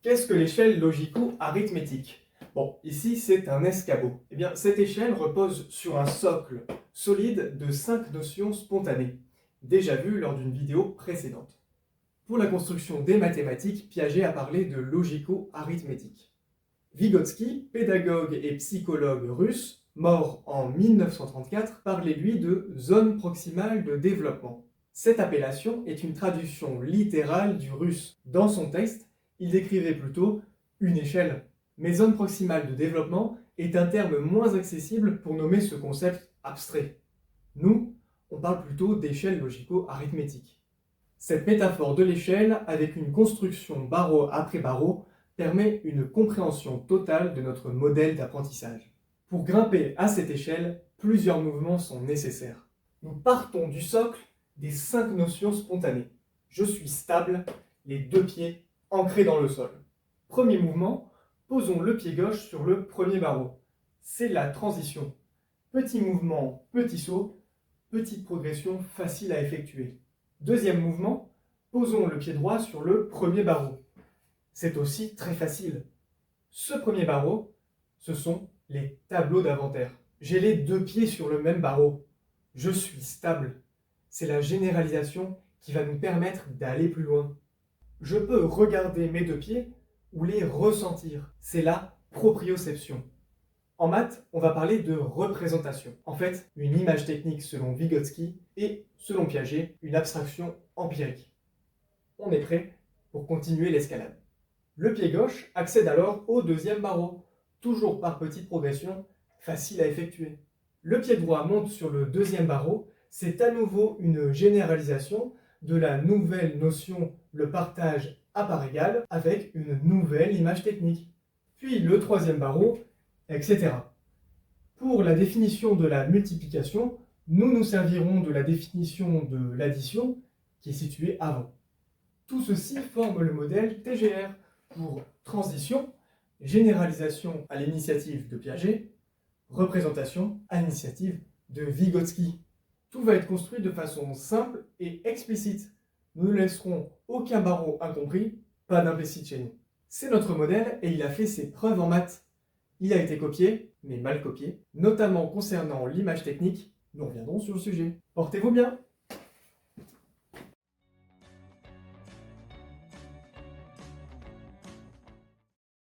Qu'est-ce que l'échelle logico-arithmétique? Bon, ici c'est un escabeau. Eh bien, cette échelle repose sur un socle solide de 5 notions spontanées, déjà vues lors d'une vidéo précédente. Pour la construction des mathématiques, Piaget a parlé de logico-arithmétique. Vygotsky, pédagogue et psychologue russe, mort en 1934, parlait lui de zone proximale de développement. Cette appellation est une traduction littérale du russe. Dans son texte, il décrivait plutôt une échelle. Mais zone proximale de développement est un terme moins accessible pour nommer ce concept abstrait. Nous, on parle plutôt d'échelle logico-arithmétique. Cette métaphore de l'échelle, avec une construction barreau après barreau, permet une compréhension totale de notre modèle d'apprentissage. Pour grimper à cette échelle, plusieurs mouvements sont nécessaires. Nous partons du socle des 5 notions spontanées. Je suis stable, les 2 pieds ancrés dans le sol. Premier mouvement, posons le pied gauche sur le premier barreau. C'est la transition. Petit mouvement, petit saut, petite progression facile à effectuer. Deuxième mouvement, posons le pied droit sur le premier barreau. C'est aussi très facile. Ce premier barreau, ce sont les tableaux d'inventaire. J'ai les 2 pieds sur le même barreau. Je suis stable. C'est la généralisation qui va nous permettre d'aller plus loin. Je peux regarder mes 2 pieds ou les ressentir. C'est la proprioception. En maths, on va parler de représentation. En fait, une image technique selon Vygotsky et, selon Piaget, une abstraction empirique. On est prêt pour continuer l'escalade. Le pied gauche accède alors au deuxième barreau, toujours par petite progression, facile à effectuer. Le pied droit monte sur le deuxième barreau, c'est à nouveau une généralisation de la nouvelle notion le partage à part égale avec une nouvelle image technique. Puis le troisième barreau, etc. Pour la définition de la multiplication, nous nous servirons de la définition de l'addition qui est située avant. Tout ceci forme le modèle TGR pour transition, généralisation à l'initiative de Piaget, représentation à l'initiative de Vygotsky. Tout va être construit de façon simple et explicite. Nous ne laisserons aucun barreau incompris, pas d'implicite chez nous. C'est notre modèle et il a fait ses preuves en maths. Il a été copié, mais mal copié, notamment concernant l'image technique. Nous reviendrons sur le sujet. Portez-vous bien!